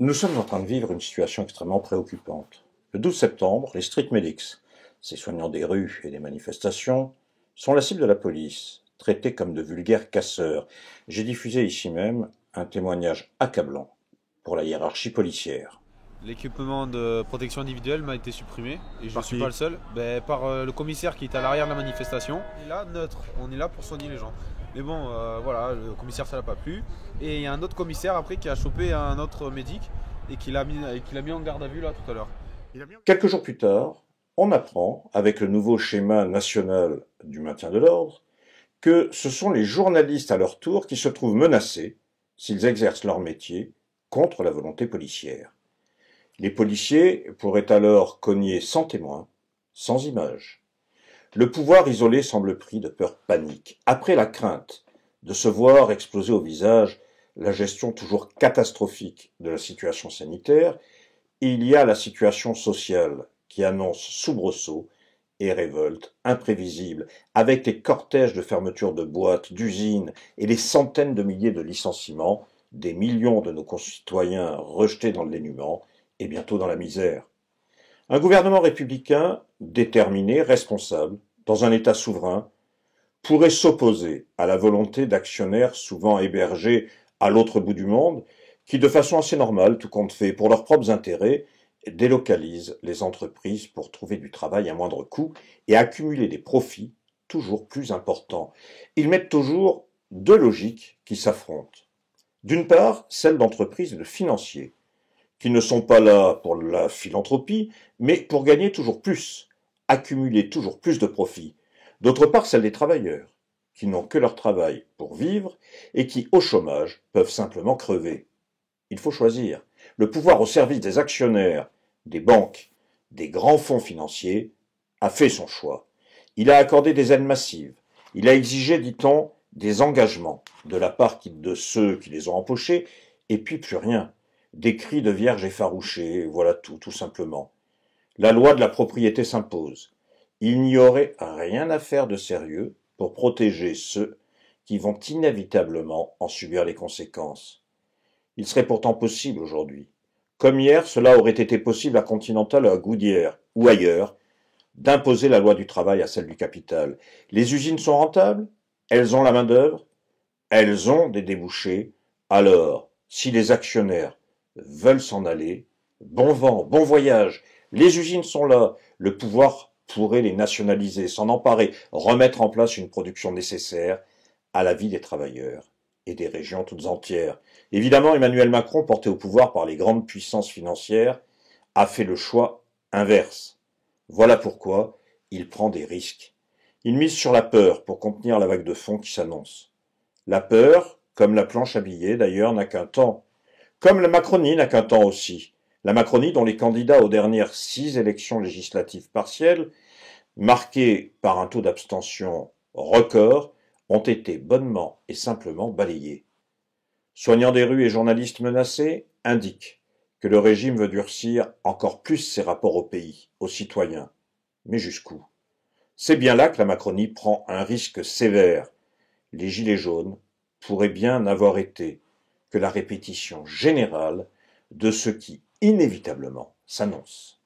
Nous sommes en train de vivre une situation extrêmement préoccupante. Le 12 septembre, les street medics, ces soignants des rues et des manifestations, sont la cible de la police, traités comme de vulgaires casseurs. J'ai diffusé ici même un témoignage accablant pour la hiérarchie policière. L'équipement de protection individuelle m'a été supprimé et je ne Par suis pas qui? le seul. Par le commissaire qui est à l'arrière de la manifestation. On est là neutre, on est là pour soigner les gens. Mais bon, voilà, le commissaire ça l'a pas plu. Et il y a un autre commissaire après qui a chopé un autre médic et qui l'a mis en garde à vue là tout à l'heure. Quelques jours plus tard, on apprend, avec le nouveau schéma national du maintien de l'ordre, que ce sont les journalistes à leur tour qui se trouvent menacés, s'ils exercent leur métier, contre la volonté policière. Les policiers pourraient alors cogner sans témoin, sans image. Le pouvoir isolé semble pris de peur panique. Après la crainte de se voir exploser au visage la gestion toujours catastrophique de la situation sanitaire, il y a la situation sociale qui annonce soubresauts et révolte imprévisible, avec les cortèges de fermetures de boîtes, d'usines et les centaines de milliers de licenciements, des millions de nos concitoyens rejetés dans le dénuement et bientôt dans la misère. Un gouvernement républicain, déterminé, responsable, dans un État souverain, pourrait s'opposer à la volonté d'actionnaires souvent hébergés à l'autre bout du monde, qui, de façon assez normale, tout compte fait, pour leurs propres intérêts, délocalisent les entreprises pour trouver du travail à moindre coût et accumuler des profits toujours plus importants. Ils mettent toujours deux logiques qui s'affrontent. D'une part, celle d'entreprises et de financiers, qui ne sont pas là pour la philanthropie, mais pour gagner toujours plus, accumuler toujours plus de profits. D'autre part, celle des travailleurs, qui n'ont que leur travail pour vivre et qui, au chômage, peuvent simplement crever. Il faut choisir. Le pouvoir au service des actionnaires, des banques, des grands fonds financiers, a fait son choix. Il a accordé des aides massives. Il a exigé, dit-on, des engagements de la part de ceux qui les ont empochés, et puis plus rien. Des cris de vierges effarouchées, voilà tout, tout simplement. La loi de la propriété s'impose. Il n'y aurait rien à faire de sérieux pour protéger ceux qui vont inévitablement en subir les conséquences. Il serait pourtant possible aujourd'hui. Comme hier, cela aurait été possible à Continental, à Goodyear ou ailleurs, d'imposer la loi du travail à celle du capital. Les usines sont rentables, elles ont la main-d'œuvre, elles ont des débouchés. Alors, si les actionnaires veulent s'en aller, bon vent, bon voyage, les usines sont là, le pouvoir pourrait les nationaliser, s'en emparer, remettre en place une production nécessaire à la vie des travailleurs et des régions toutes entières. Évidemment, Emmanuel Macron, porté au pouvoir par les grandes puissances financières, a fait le choix inverse. Voilà pourquoi il prend des risques. Il mise sur la peur pour contenir la vague de fonds qui s'annonce. La peur, comme la planche à billets d'ailleurs, n'a qu'un temps. Comme la Macronie n'a qu'un temps aussi. La Macronie dont les candidats aux dernières 6 élections législatives partielles, marquées par un taux d'abstention record, ont été bonnement et simplement balayés. Soignants des rues et journalistes menacés indiquent que le régime veut durcir encore plus ses rapports au pays, aux citoyens. Mais jusqu'où? C'est bien là que la Macronie prend un risque sévère. Les gilets jaunes pourraient bien n'avoir été que la répétition générale de ce qui, inévitablement, s'annonce.